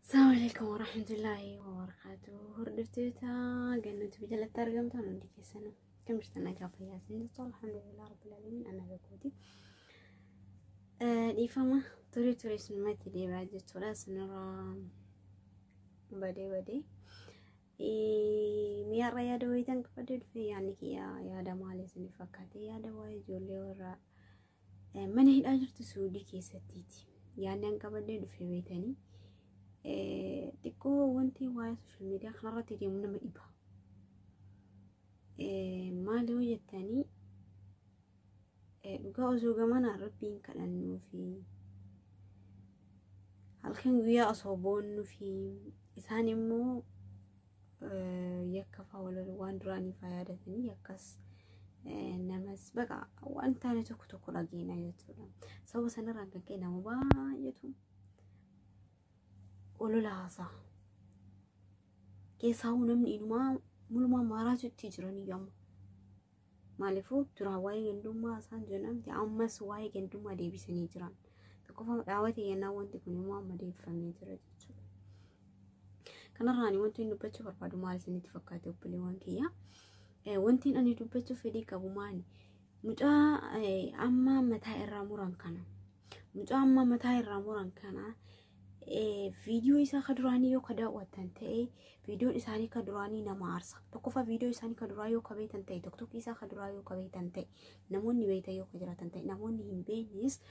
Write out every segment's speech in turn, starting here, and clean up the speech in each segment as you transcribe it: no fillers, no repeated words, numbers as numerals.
السلام عليكم ورحمة الله وبركاته. هردفتها قلت بجلة ترجمت أنا عندي سنة كم اشتنا كافي ياسين طول الحمد لله رب العالمين أنا بقودي دي فما توري سنماتي دي بعد تورا سنرا بدي ميا ريا دويتن كبدل في يعني يا دمالي سني فكاتي يا دواي جولي ورا من هي الأجر تسودي كيستيتي يعني أنك بدل في بيتني تكو وانتي واي سوشيال ميديا خلرتي دي من ما إبها ما له يتاني جوزو جمانا ربين كأنه في هالخين ويا أصابون في إثاني مو يكفى ولا الوان راني فيادتني يكس نمس بقى وأنت أنا تكو لقينا يتولا سو سنرى كينا مبايتهم قولوا لها صح كيساو نمني إنما ملما ماراتو تجرني يوم مالفو ترى واي جندوما سان جنامتي أمس واي جندوما دي بسني جران تكوفا دعوتي ينا وانت كوني ما دي فمي جرا كان راني وانتي نبتشو بربادو مال سني تفكاتو بلي وانكيا وانتي أني نبتشو فدي كابو ماني مجا أما متى الراموران كان مجا أما متى الراموران كان فيديو إسا خدراني يو كدا واتنتي فيديو إساني خدراني نما عرصة تقفى فيديو إساني خدراني يو كبي تنتي تكتوك إسا خدراني يو كبي تنتي نموني بيتا يو خدرا تنتي نموني هنبينيس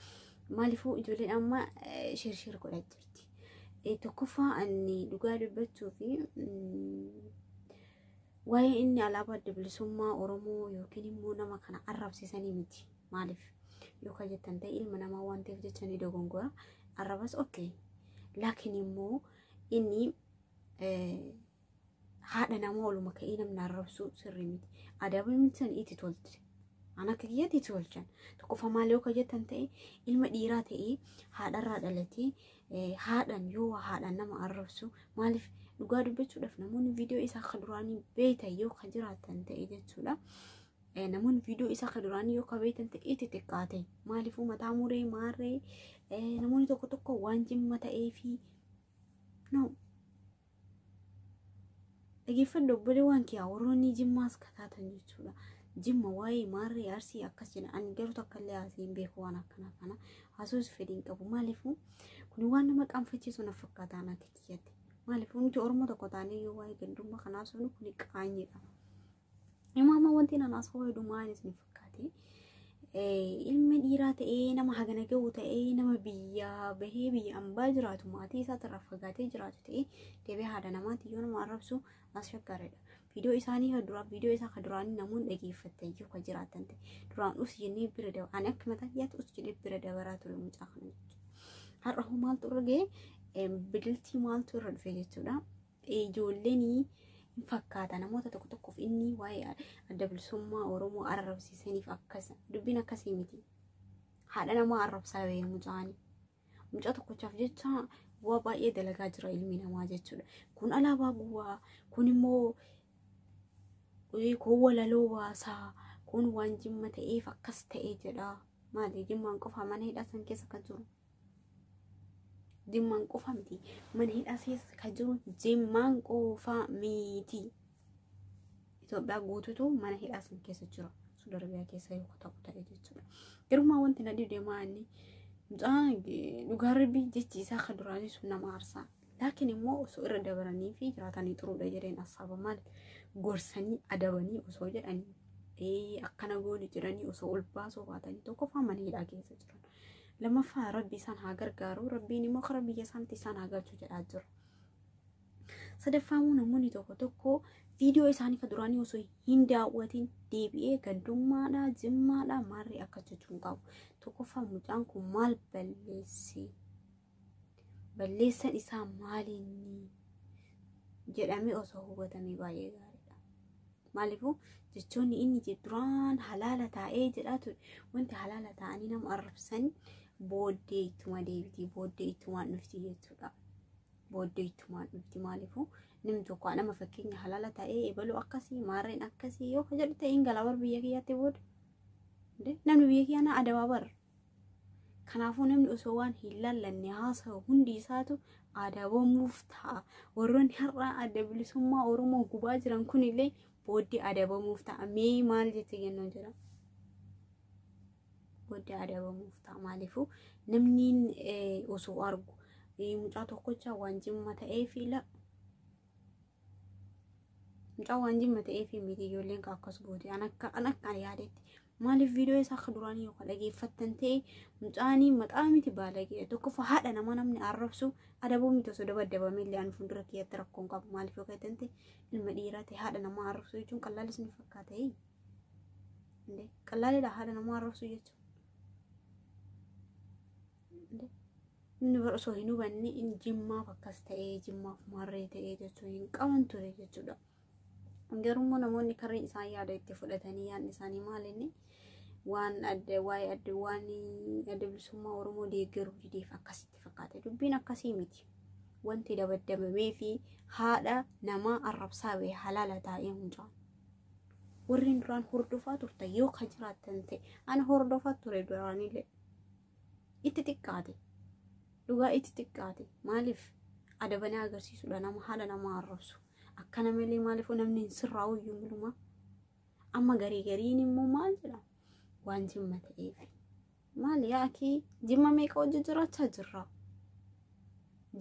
مالفو إجولي أما شير كولا جرتي تقفى أني لقاد بتو في واي إني على بعد بلسوما أورمو يوكيني مو نما كان عرب سيساني ميتي مالف يو كجا تنتي إلما نما وانتي فجتشاني دوغنغورا عربس أوكي لكن يمو إني هذا نمول مكينا من الرسول سرمت أدابل مثل إيتي تولت أنا كياتي تولجان تقف مالو كجت أنتي المديرات هذا الرد التي هذا يو هذا نما الرسول مالف لقادو بيتو دفنمون فيديو إسا خدراني بيتا يو خجرات أنتي إيجت سولا نمون فيديو إسا خدراني يو كبيت أنتي إيتي تقاتي مالفو متاموري ماري نموني توكو وانجم متى في نو أجيفن دبلي وانكي أوروني جماس كتاتا نجتولا جم واي ماري أرسي أكسجن أن جرو تكلي أسين بيخوانا كنا حسوس فيدين كابو مالفو كوني وانا مكان فتيسو نفكاتانا تكياتي مالفو نجي أورمو تكوتاني يو واي جندوم بخناسو نكوني كايني إماما وانتينا ناسو واي دومانيس نفكاتي ilma dhiiraa ta'ee nama hagana ga'u ta'ee nama biyya bahee biyya ambaa jiraatu maatii isaa irraa fagaatee jiraatu ta'ee deebi'ee haadha namaatti yoo nama arrabsu as shaggaaredha. Viidiyoo isaanii viidiyoo isaa kaduraanii namoonni dhageeffatanii yoo kan jiraatan ta'e duraan us jennee bira daba ani akka mataa yaatu us jedhee bira dabaraa ture mucaa kana jechuudha. Har'a hoo maaltu irra ga'e bidiltii maaltu irra dhufe jechuudha. Ijoolleenii fakkaata namoota tokkoof inni waa'ee adda bilisummaa Oromoo arrabsiisaniif akkasa dubbiin akkasii miti haadha namaa arrabsaa wayii mucaa tokkochaaf jecha bu'aa baay'ee dalagaa jira ilmi namaa jechuudha. Kun alaabaa bu'aa kun immoo kun walaloo baasaa kun waan jimma ta'eef akkas ta'ee jedha maali jimmaan qofa mana hidhatan keessa kan jiru jimmaan qofa miti mana hidhasees kan jiru jimmaan qofa miti Itoophiyaa guutuutu mana hidhasan keessa jira Suudi Arabiyaa keessa yoo ta'e jechuudha. Garuu wanti na dhibee maanni mucaan dhugaa rabbii jechi isaa kan duraanii sun nama aarsaa laakiin immoo osoo irra dabaranii fi jiraatanii xuruudha jedheen asaaba maal gorsanii adabanii osoo jedhanii akkana gooni jedhanii osoo ol baasoo baatanii tokkoffaa mana hidhaa keessa jiran. لما فا ربي سان هاجر جارو ربي نمو خربي يسان تسان هاجر شو جاجر صدفامو نموني توكو فيديو إساني كدراني وسوي هندا واتين ديبيه كدوم مالا جم مالا ماري أكتشونكاو توكو فاموجانكو مال بلسان إسان ماليني جرامي أسوه وتمي بايه غاردا مالفو جتوني إني جدران حلالة تاعي جراتو وانت حلالة تاعني نم أربسن بودي تما ديبتي بودي تما نفتي يتودا بودي تما نفتي مالفو نمتو قانا مفكيني حلالة تاعي بلو أكسي مارين أكسي يو خجرت إنجا لابر بيكي ياتي بود نمو بيكي أنا أدوابر Kanaafuu namni osoo waan hin laallanne haasa'u hundi isaatu adabamuuf ta'a. Warroonni har'a adda bilisummaa Oromoo gubaa jiran kunillee booddee adabamuuf ta'a. Mee maal jettee jennuun jira? Booddee adabamuuf ta'a. Maaliifuu namni osoo argu mucaa tokkocha waan jimma ta'eefi la mucaa waan jimma ta'eefi miti ijoolleen akkas goote an akka yaadetti. Maaliif viidiyoo isaa akka duraanii yookaan dhageeffattan ta'e mucaanii maxaa miti baalagee tokkoffaa haadha nama namni arrabsu adabuu miti osoo dabaddabame illee an fuuldura keeyyatti rakkoon qabu. Maaliif yoo ta'e ilma dhiiraa ta'e haadha nama arrabsu jechuun qallaalis ni fakkaata inde qallaaleedha haadha nama arrabsu jechuun inni bara osoo hin hubanne jimmaaf akkas ta'ee jimmaaf maarree ta'ee jechuun hin qaban ture jechuudha. Garuu namoonni karri isaan yaada itti fudhatanii yaadni isaanii maalinni waan adda waa'ee adda waan adda bilisummaa Oromoo deeggaruu dideef akkasitti fakkaata. Dubbiin akkasii miti. Wanti dabaddabamee fi haadha nama arrabsaa ba'e halaala taa'ee mucaan. Warreen duraan hordofaa turtan yoo kan jiraattan ta'e ana hordofaa ture duraanillee itti xiqqaate. Dhugaa itti xiqqaate. Maaliif adabanii agarsiisudha nama haala nama arrabsu. Akkana malee maaliif namni sirraa uyyuu muluma amma gariin immoo maal jedha waan jimma ta'eef maal yaaki jimma meeqa hojii jiraachaa jirra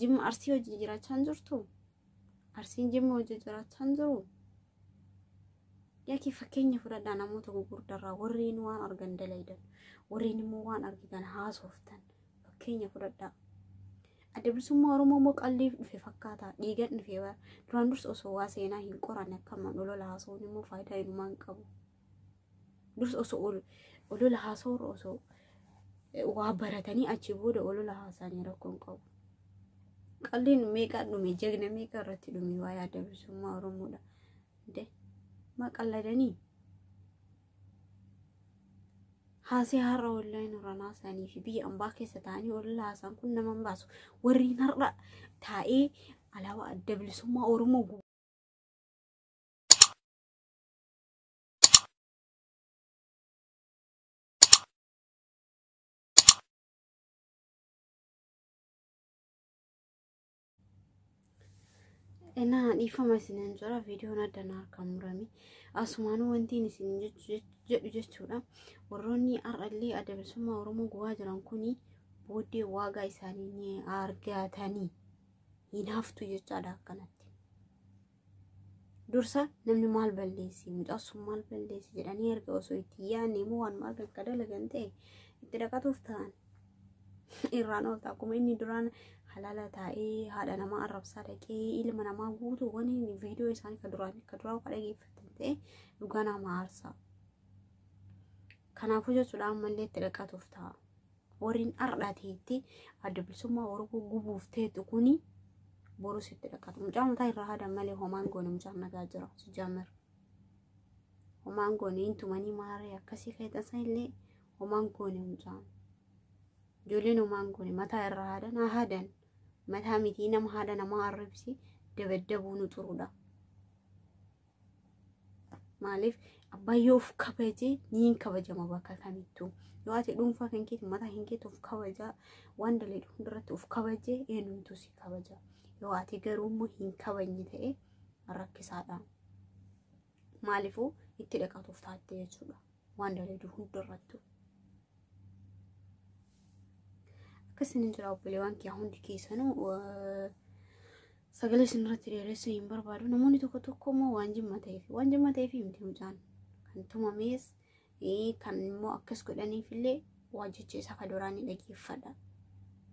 jimma arsii hojii jiraachaa jirtu arsiin jimma hojii jiraachaa jiru yaaki fakkeenya fudhadhaa namoota gurguddaa warreen waan argan dalaydan warreen immoo waan argitan haasoftan fakkeenya fudhadhaa. Adda bilisummaa Oromoo immoo qalliif dhufe fakkaata dhiigan dhufe bara duraan dursa osoo waa seenaa hin qoranne akkama olola haasawuun immoo faayidaa hinumaan qabu. Dursa osoo olola haasawurra osoo waa baratanii achi booda olola haasanii rakkoon qabu. Qalliin meeqa dhume jagna meeqa irratti dhume waa'ee adda bilisummaa Oromoodha. Ma qalladanii haasee har'a wallahi nuranaa isaanii fi biyya ambaa keessa ta'anii olola haasan kun nama hin baasu. Warreen har'a taa'ee alaabaa adda bilisummaa Oromoo ena dhiifama isiniin jira viidiyoon addanaa kan murame asumaanuu wantiin isin jedhu jechuudha. Warroonni har'allee adda bilisummaa Oromoo gubaa jiran kuni booddee waagaa isaanii ni argatanii hin haftu jechaadha akkanatti. Dursa namni maal balleessi mucaasuu maal balleessi jedhanii erga osoo itti yaadne immoo waan maal kan dalagan ta'e itti dhaqatuuf ta'an irraan oolta akkuma inni duraan halaala taa'ee haadha nama arrabsaa dhaqee ilma namaa guutuu wani viidiyoo isaanii ka duraa dhageeffatan ta'e dhugaa nama aarsaa. Kanaafuu jechuudha ammallee itti dhaqatuuf ta'a. Warreen ardhateetti adda bilisummaa Oromoo gubuuf ta'etu kuni borus itti dhaqatu. Mucaa mataa irraa haadha malee homaan goone mucaan nagaa jira sijjaamir. Homaan goone intumanii maaree akkasii kayitasan illee homaan goone mucaan. Ijoolleen homaan goone mataa irraa haadhan mataa miti nama haadha nama arrabsi dabaddabuu nu xurudha. Maaliif abbaayyoo of kabajee niin kabajama bakka kamittuu. Yoo ati dhuunfaa kan keeti mataa hin keetu of kabajaa waan daleedhu hundarratti of kabajee eenyumtuu si kabaja. Yoo ati garuu immoo hin kabajne ta'e rakkisaadha. Maaliifuu itti dhaqatuuf taatte jechuudha waan daleedhu hundarrattu. Akkasiin jira obboleewwan kee hundi keessanuu sagalee isinirratti dheeressuu hin barbaadu. Namoonni tokko tokko immoo waan jimma ta'eef miti mucaan kan tumamees kan immoo akkas godhaniif illee waa jecha isaa ka duraanii dhageeffadha.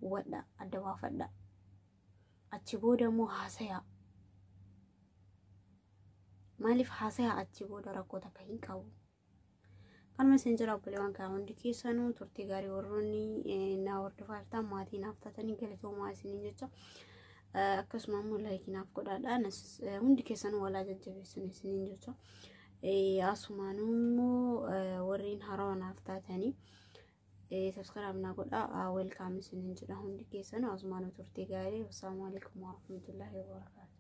Hubadha adda baafadha. Achi booda immoo haasayaa. Maaliif haasayaa achi booda rakkoota akka hin qabu. Kanuma isin jira obboleewwan kee hundi keessanuu turtii gaarii warroonni na hordofaa jirtan maatii naaf taatanii galatoomaa isiniin jecha. Akkasuma immoo laayikii naaf godhaadha. Hundi keessanuu walaa jajjabeessan isiniin jecha. Asumaanuu immoo warreen haaraa naaf taatanii subscribe na godhaa welcome isiniin jedha hundi keessanuu asumaanuu turtii gaarii. Wassalamu alaikum warahmatullahi wabarakatuh.